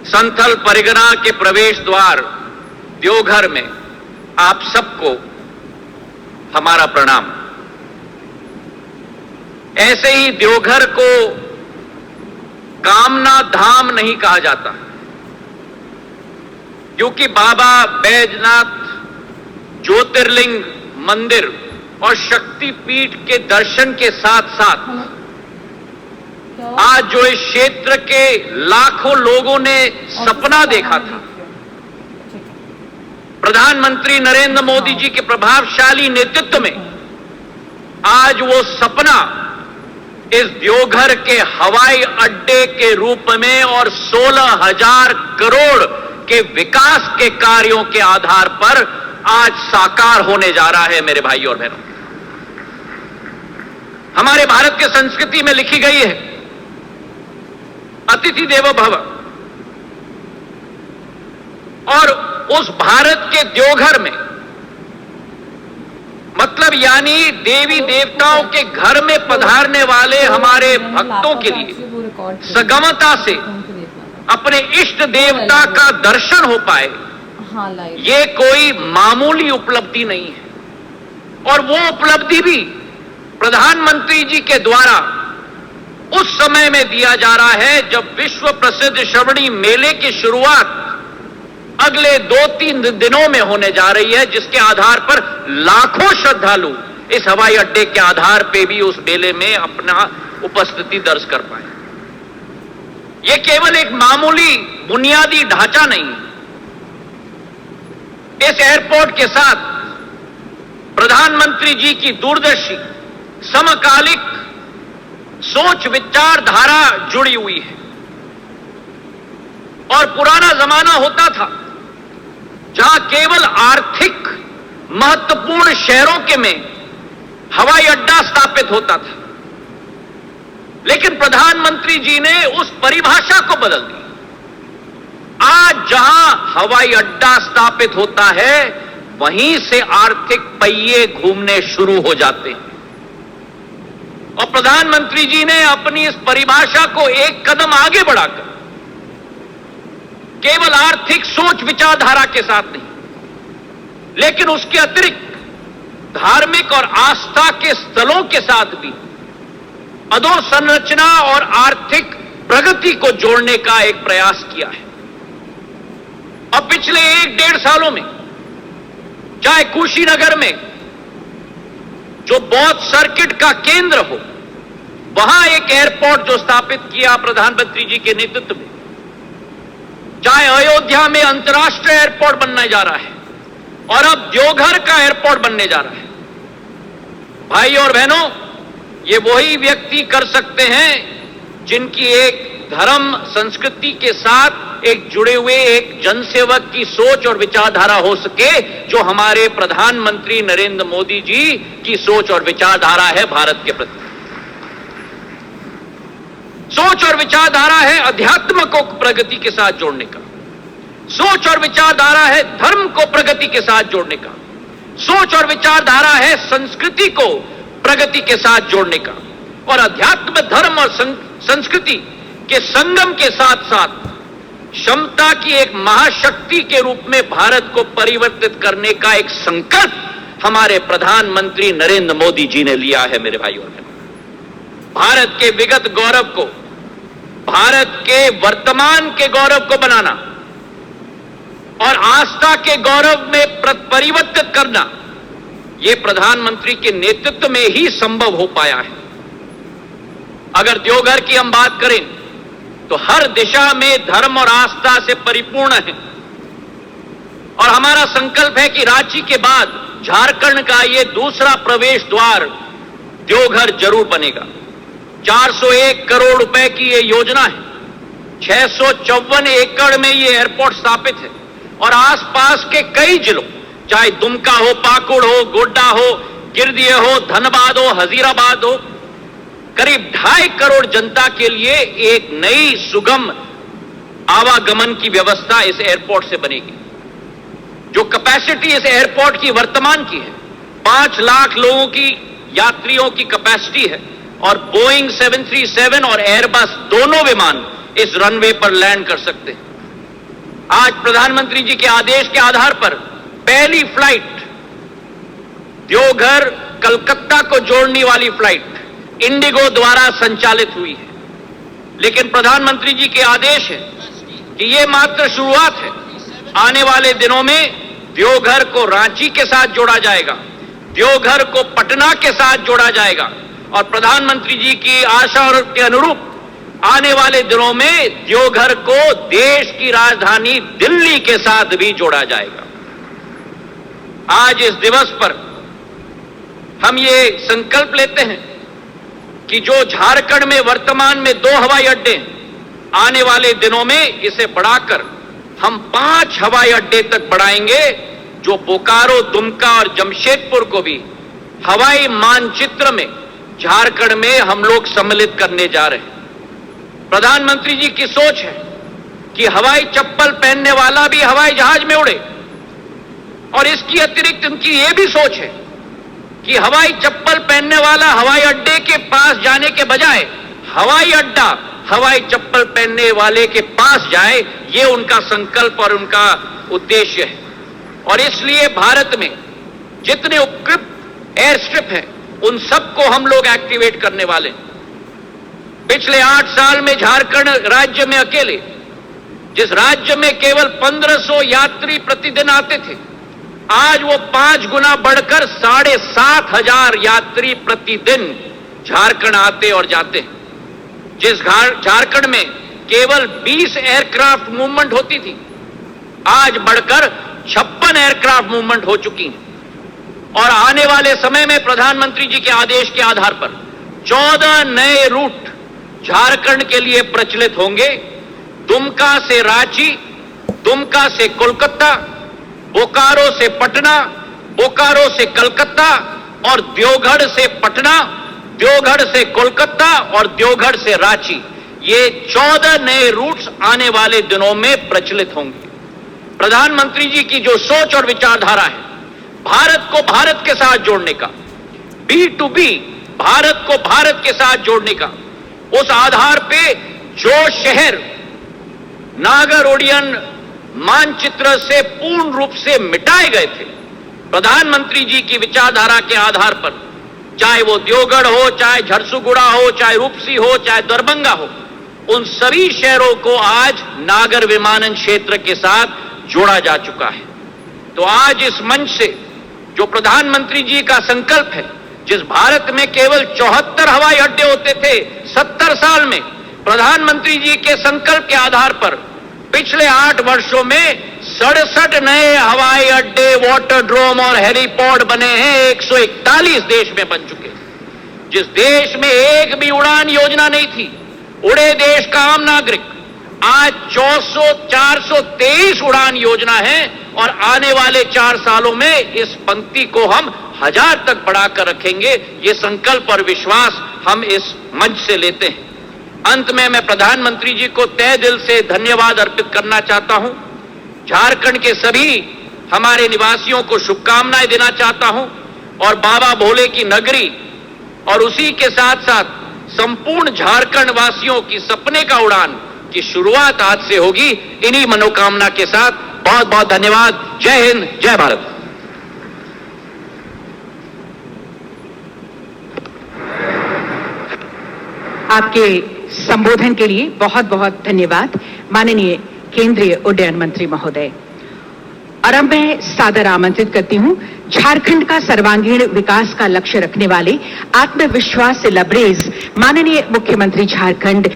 संथल परिगणा के प्रवेश द्वार देवघर में आप सबको हमारा प्रणाम। ऐसे ही देवघर को कामना धाम नहीं कहा जाता, क्योंकि बाबा बैजनाथ ज्योतिर्लिंग मंदिर और शक्तिपीठ के दर्शन के साथ साथ आज जो इस क्षेत्र के लाखों लोगों ने सपना देखा था, प्रधानमंत्री नरेंद्र मोदी जी के प्रभावशाली नेतृत्व में आज वो सपना इस देवघर के हवाई अड्डे के रूप में और 16,000 करोड़ के विकास के कार्यों के आधार पर आज साकार होने जा रहा है। मेरे भाइयों और बहनों, हमारे भारत के संस्कृति में लिखी गई है अतिथि देवो भव, और उस भारत के देवघर में मतलब यानी देवी देवताओं के घर में पधारने वाले हमारे भक्तों के लिए सगमता से अपने इष्ट देवता का दर्शन हो पाए, ये कोई मामूली उपलब्धि नहीं है। और वो उपलब्धि भी प्रधानमंत्री जी के द्वारा उस समय में दिया जा रहा है जब विश्व प्रसिद्ध श्रवणी मेले की शुरुआत अगले 2-3 दिनों में होने जा रही है, जिसके आधार पर लाखों श्रद्धालु इस हवाई अड्डे के आधार पे भी उस मेले में अपना उपस्थिति दर्ज कर पाए। यह केवल एक मामूली बुनियादी ढांचा नहीं है। इस एयरपोर्ट के साथ प्रधानमंत्री जी की दूरदर्शी समकालिक सोच विचारधारा जुड़ी हुई है। और पुराना जमाना होता था जहां केवल आर्थिक महत्वपूर्ण शहरों के में हवाई अड्डा स्थापित होता था, लेकिन प्रधानमंत्री जी ने उस परिभाषा को बदल दी। आज जहां हवाई अड्डा स्थापित होता है वहीं से आर्थिक पहिए घूमने शुरू हो जाते हैं। और प्रधानमंत्री जी ने अपनी इस परिभाषा को एक कदम आगे बढ़ाकर केवल आर्थिक सोच विचारधारा के साथ नहीं, लेकिन उसके अतिरिक्त धार्मिक और आस्था के स्थलों के साथ भी अधोसंरचना और आर्थिक प्रगति को जोड़ने का एक प्रयास किया है। अब पिछले 1-1.5 सालों में चाहे कुशीनगर में जो बौद्ध सर्किट का केंद्र हो, वहां एक एयरपोर्ट जो स्थापित किया प्रधानमंत्री जी के नेतृत्व में, चाहे अयोध्या में अंतर्राष्ट्रीय एयरपोर्ट बनने जा रहा है और अब देवघर का एयरपोर्ट बनने जा रहा है। भाई और बहनों, ये वही व्यक्ति कर सकते हैं जिनकी एक धर्म संस्कृति के साथ एक जुड़े हुए एक जनसेवक की सोच और विचारधारा हो सके, जो हमारे प्रधानमंत्री नरेंद्र मोदी जी की सोच और विचारधारा है भारत के प्रति। सोच और विचारधारा है अध्यात्म को प्रगति के साथ जोड़ने का, सोच और विचारधारा है धर्म को प्रगति के साथ जोड़ने का, सोच और विचारधारा है संस्कृति को प्रगति के साथ जोड़ने का, और अध्यात्म धर्म और संस्कृति के संगम के साथ साथ क्षमता की एक महाशक्ति के रूप में भारत को परिवर्तित करने का एक संकल्प हमारे प्रधानमंत्री नरेंद्र मोदी जी ने लिया है। मेरे भाइयों और बहनों, भारत के विगत गौरव को भारत के वर्तमान के गौरव को बनाना और आस्था के गौरव में परिवर्तित करना, यह प्रधानमंत्री के नेतृत्व में ही संभव हो पाया है। अगर देवघर की हम बात करें तो हर दिशा में धर्म और आस्था से परिपूर्ण है, और हमारा संकल्प है कि रांची के बाद झारखंड का यह दूसरा प्रवेश द्वार देवघर जरूर बनेगा। 401 करोड़ रुपए की यह योजना है। 654 एकड़ में यह एयरपोर्ट स्थापित है, और आसपास के कई जिलों, चाहे दुमका हो, पाकुड़ हो, गोड्डा हो, गिरदिया हो, धनबाद हो, हजीराबाद हो, करीब 2.5 करोड़ जनता के लिए एक नई सुगम आवागमन की व्यवस्था इस एयरपोर्ट से बनेगी। जो कैपेसिटी इस एयरपोर्ट की वर्तमान की है 5 लाख लोगों की यात्रियों की कैपेसिटी है, और बोइंग 737 और एयरबस दोनों विमान इस रनवे पर लैंड कर सकते हैं। आज प्रधानमंत्री जी के आदेश के आधार पर पहली फ्लाइट देवघर कलकत्ता को जोड़ने वाली फ्लाइट इंडिगो द्वारा संचालित हुई है। लेकिन प्रधानमंत्री जी के आदेश है कि यह मात्र शुरुआत है। आने वाले दिनों में देवघर को रांची के साथ जोड़ा जाएगा, देवघर को पटना के साथ जोड़ा जाएगा और प्रधानमंत्री जी की आशा के अनुरूप आने वाले दिनों में देवघर को देश की राजधानी दिल्ली के साथ भी जोड़ा जाएगा। आज इस दिवस पर हम ये संकल्प लेते हैं कि जो झारखंड में वर्तमान में 2 हवाई अड्डे, आने वाले दिनों में इसे बढ़ाकर हम 5 हवाई अड्डे तक बढ़ाएंगे, जो बोकारो, दुमका और जमशेदपुर को भी हवाई मानचित्र में झारखंड में हम लोग सम्मिलित करने जा रहे हैं। प्रधानमंत्री जी की सोच है कि हवाई चप्पल पहनने वाला भी हवाई जहाज में उड़े और इसकी अतिरिक्त उनकी यह भी सोच है कि हवाई चप्पल पहनने वाला हवाई अड्डे के पास जाने के बजाय हवाई अड्डा हवाई चप्पल पहनने वाले के पास जाए। ये उनका संकल्प और उनका उद्देश्य है और इसलिए भारत में जितने उपकृत एयर स्ट्रिप हैं उन सबको हम लोग एक्टिवेट करने वाले हैं। पिछले 8 साल में झारखंड राज्य में अकेले, जिस राज्य में केवल 1500 यात्री प्रतिदिन आते थे, आज वो 5 गुना बढ़कर 7,500 यात्री प्रतिदिन झारखंड आते और जाते हैं। जिस झारखंड में केवल 20 एयरक्राफ्ट मूवमेंट होती थी, आज बढ़कर 56 एयरक्राफ्ट मूवमेंट हो चुकी हैं और आने वाले समय में प्रधानमंत्री जी के आदेश के आधार पर 14 नए रूट झारखंड के लिए प्रचलित होंगे। दुमका से रांची, दुमका से कोलकाता, बोकारो से पटना, बोकारो से कलकत्ता और देवघर से पटना, देवघर से कोलकाता और देवघर से रांची, ये 14 नए रूट्स आने वाले दिनों में प्रचलित होंगे। प्रधानमंत्री जी की जो सोच और विचारधारा है, भारत को भारत के साथ जोड़ने का, B2B भारत को भारत के साथ जोड़ने का, उस आधार पे जो शहर नागर ओडियन मानचित्र से पूर्ण रूप से मिटाए गए थे, प्रधानमंत्री जी की विचारधारा के आधार पर, चाहे वो देवगढ़ हो, चाहे झरसुगुड़ा हो, चाहे रूपसी हो, चाहे दरभंगा हो, उन सभी शहरों को आज नागर विमानन क्षेत्र के साथ जोड़ा जा चुका है। तो आज इस मंच से जो प्रधानमंत्री जी का संकल्प है, जिस भारत में केवल 74 हवाई अड्डे होते थे 70 साल में, प्रधानमंत्री जी के संकल्प के आधार पर पिछले 8 वर्षों में 67 नए हवाई अड्डे, वाटरड्रोम और हेलीपोर्ट बने हैं। 141 देश में बन चुके। जिस देश में एक भी उड़ान योजना नहीं थी, उड़े देश का आम नागरिक, आज 423 उड़ान योजना है और आने वाले 4 सालों में इस पंक्ति को हम 1000 तक बढ़ाकर रखेंगे। ये संकल्प और विश्वास हम इस मंच से लेते हैं। अंत में मैं प्रधानमंत्री जी को तहे दिल से धन्यवाद अर्पित करना चाहता हूं। झारखंड के सभी हमारे निवासियों को शुभकामनाएं देना चाहता हूं और बाबा भोले की नगरी और उसी के साथ साथ संपूर्ण झारखंड वासियों की सपने का उड़ान की शुरुआत आज से होगी। इन्हीं मनोकामना के साथ बहुत बहुत धन्यवाद। जय हिंद, जय भारत। आपके संबोधन के लिए बहुत बहुत धन्यवाद माननीय केंद्रीय उड्डयन मंत्री महोदय। और अब मैं सादर आमंत्रित करती हूं झारखंड का सर्वांगीण विकास का लक्ष्य रखने वाले, आत्मविश्वास से लबरेज माननीय मुख्यमंत्री झारखंड